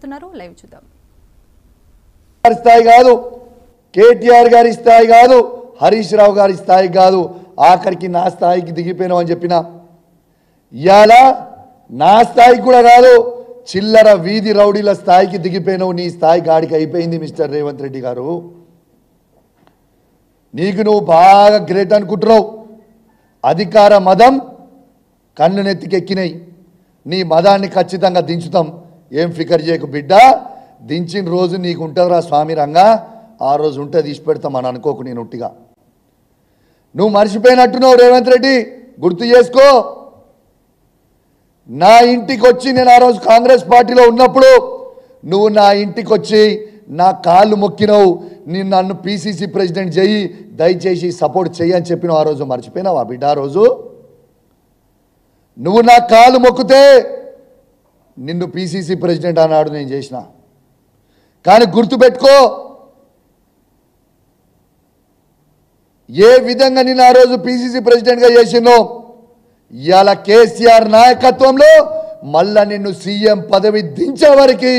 చెప్తున్నారు లైవ్ చూద్దాం. స్థాయి కాదు, కేటీఆర్ గారి స్థాయి కాదు, హరీష్ రావు గారి స్థాయి కాదు, ఆఖరికి నా స్థాయికి దిగిపోయినావు అని చెప్పిన. ఇవాళ నా స్థాయికి కూడా కాదు, చిల్లర వీధి రౌడీల స్థాయికి దిగిపోయినావు. నీ స్థాయి గాడికి అయిపోయింది మిస్టర్ రేవంత్ రెడ్డి గారు. నీకు నువ్వు బాగా గ్రేట్ అనుకుంటున్నావు. అధికార మదం కన్ను నెత్తికెక్కినాయి. నీ మదాన్ని ఖచ్చితంగా దించుతాం, ఏం ఫికర్ చేయకు బిడ్డ. దించిన రోజు నీకు ఉంటుందిరా స్వామి రంగా, ఆ రోజు ఉంటే తీసి పెడతాం అని అనుకోకు. నేను ఉట్టిగా నువ్వు మర్చిపోయినట్టున్నావు రేవంత్ రెడ్డి, గుర్తు చేసుకో. నా ఇంటికి వచ్చి నేను ఆ రోజు కాంగ్రెస్ పార్టీలో ఉన్నప్పుడు నువ్వు నా ఇంటికి వచ్చి నా కాళ్ళు మొక్కినావు. నేను నన్ను పిసిసి ప్రెసిడెంట్ చేయి, దయచేసి సపోర్ట్ చెయ్యి అని చెప్పినావు. ఆ రోజు మర్చిపోయినావా బిడ్డ? ఆ రోజు నువ్వు నా కాళ్ళు మొక్కితే నిన్ను పిసిసి ప్రెసిడెంట్ అన్నాడు, నేను చేసిన. కానీ గుర్తుపెట్టుకో, ఏ విధంగా నిన్ను ఆ రోజు పిసిసి ప్రెసిడెంట్గా చేసినో, ఇవాళ కేసీఆర్ నాయకత్వంలో మళ్ళా నిన్ను సీఎం పదవి దించే వరకు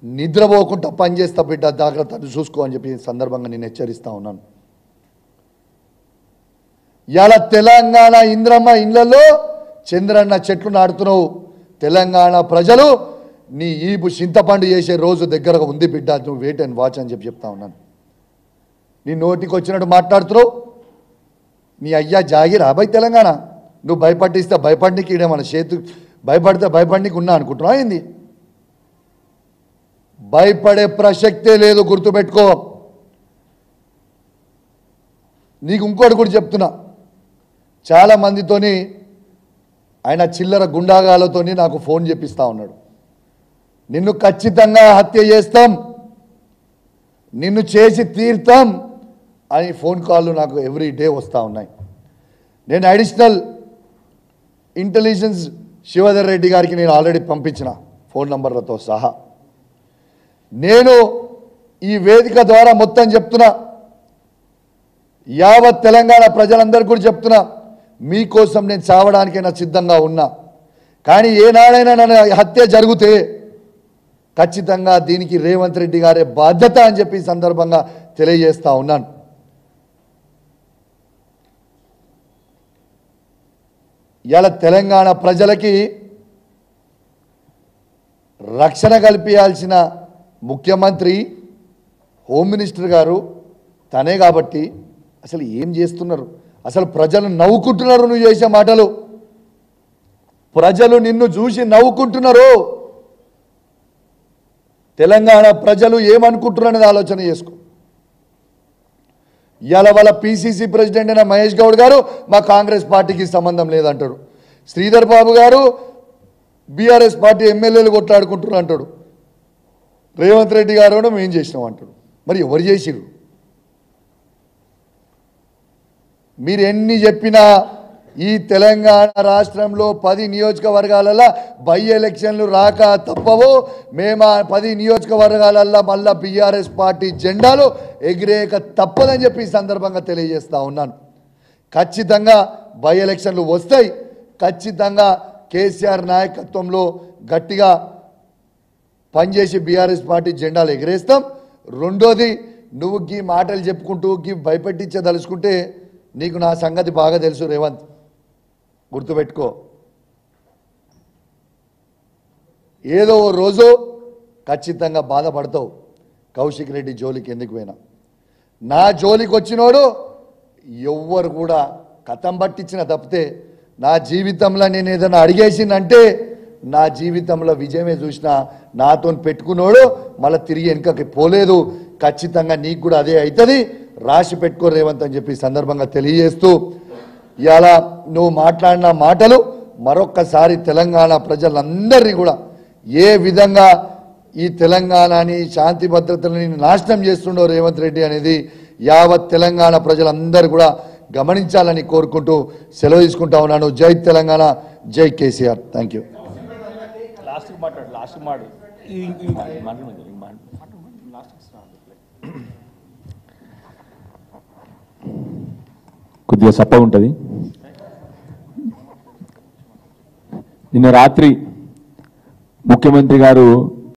నిద్రపోకుండా పనిచేస్తా బిడ్డ, జాగ్రత్త చూసుకో అని చెప్పి సందర్భంగా నేను హెచ్చరిస్తా ఉన్నాను. ఇవాళ తెలంగాణ ఇంద్రమ్మ ఇళ్లలో చంద్రన్న చెట్లు నాడుతున్నావు. తెలంగాణ ప్రజలు నీ ఈపు చింతపండు చేసే రోజు దగ్గరగా ఉంది బిడ్డ, నువ్వు వెయిట్ అండ్ వాచ్ అని చెప్పి చెప్తా ఉన్నాను. నీ నోటికి వచ్చినట్టు మాట్లాడుతున్నావు. నీ అయ్యా జాగిరా భయ్ తెలంగాణ. నువ్వు భయపట్టిస్తే భయపడికి ఇడే మన చేతు, భయపడితే భయపడికి ఉన్నా అనుకుంటున్నావు ఏంది? భయపడే ప్రసక్తే లేదు, గుర్తుపెట్టుకో. నీకు ఇంకోటి కూడా చెప్తున్నా, చాలా మందితోని ఆయన చిల్లర గుండాగాలతోని నాకు ఫోన్ చేపిస్తూ ఉన్నాడు. నిన్ను ఖచ్చితంగా హత్య చేస్తాం, నిన్ను చేసి తీర్తాం అని ఫోన్ కాళ్ళు నాకు ఎవ్రీ డే వస్తూ ఉన్నాయి. నేను అడిషనల్ ఇంటెలిజెన్స్ శివధర్ రెడ్డి గారికి నేను ఆల్రెడీ పంపించిన ఫోన్ నంబర్లతో సహా. నేను ఈ వేదిక ద్వారా మొత్తం చెప్తున్నా, యావత్ తెలంగాణ ప్రజలందరికీ కూడా చెప్తున్నా, మీకోసం నేను చావడానికైనా సిద్ధంగా ఉన్నా. కానీ ఏనాడైనా నన్ను హత్య జరిగితే ఖచ్చితంగా దీనికి రేవంత్ రెడ్డి గారే బాధ్యత అని చెప్పి ఈ సందర్భంగా తెలియజేస్తా ఉన్నాను. ఇవాళ తెలంగాణ ప్రజలకి రక్షణ కల్పించాల్సిన ముఖ్యమంత్రి, హోమ్ మినిస్టర్ గారు తనే కాబట్టి అసలు ఏం చేస్తున్నారు? అసలు ప్రజలు నవ్వుకుంటున్నారు నువ్వు చేసే మాటలు. ప్రజలు నిన్ను చూసి నవ్వుకుంటున్నారు. తెలంగాణ ప్రజలు ఏమనుకుంటున్నారు అనేది ఆలోచన చేసుకో. ఇవాళ వాళ్ళ పిసిసి ప్రెసిడెంట్ అయిన మహేష్ గౌడ్ గారు మా కాంగ్రెస్ పార్టీకి సంబంధం లేదంటాడు. శ్రీధర్ బాబు గారు బీఆర్ఎస్ పార్టీ ఎమ్మెల్యేలు కొట్లాడుకుంటున్నారు అంటాడు. రేవంత్ రెడ్డి గారు మేము చేసినాం అంటాడు. మరి ఎవరు చేసిరు? మీరు ఎన్ని చెప్పినా ఈ తెలంగాణ రాష్ట్రంలో 10 నియోజకవర్గాలలో బై ఎలక్షన్లు రాక తప్పవు. మేము 10 నియోజకవర్గాలలో మళ్ళా బీఆర్ఎస్ పార్టీ జెండాలు ఎగిరేక తప్పదని చెప్పి ఈ సందర్భంగా తెలియజేస్తా ఉన్నాను. ఖచ్చితంగా బై ఎలక్షన్లు వస్తాయి. ఖచ్చితంగా కేసీఆర్ నాయకత్వంలో గట్టిగా పనిచేసి బీఆర్ఎస్ పార్టీ జెండాలు ఎగిరేస్తాం. రెండోది, నువ్వు గీ మాటలు చెప్పుకుంటూ గీ భయపెట్టించదలుచుకుంటే నీకు నా సంగతి బాగా తెలుసు రేవంత్, గుర్తుపెట్టుకో. ఏదో ఓ రోజు ఖచ్చితంగా బాధపడతావు. కౌశిక్ రెడ్డి జోలికి ఎందుకు పోయినా, నా జోలికి వచ్చినోడు ఎవ్వరు కూడా కథం పట్టించిన తప్పితే నా జీవితంలో నేను ఏదైనా అడిగేసిందంటే నా జీవితంలో విజయమే చూసినా నాతో పెట్టుకున్నోడు మళ్ళీ తిరిగి వెనుకకి పోలేదు. ఖచ్చితంగా నీకు కూడా అదే అవుతుంది, రాసి పెట్టుకో రేవంత్ అని చెప్పి సందర్భంగా తెలియజేస్తూ, ఇవాళ నువ్వు మాట్లాడిన మాటలు మరొక్కసారి తెలంగాణ ప్రజలందరినీ కూడా ఏ విధంగా ఈ తెలంగాణని శాంతి భద్రతలని నాశనం చేస్తుండో రేవంత్ రెడ్డి అనేది యావత్ తెలంగాణ ప్రజలందరూ కూడా గమనించాలని కోరుకుంటూ సెలవు తీసుకుంటా ఉన్నాను. జై తెలంగాణ, జై కేసీఆర్. Thank you. కొద్దిగా సప్ప ఉంటుంది. నిన్న రాత్రి ముఖ్యమంత్రి గారు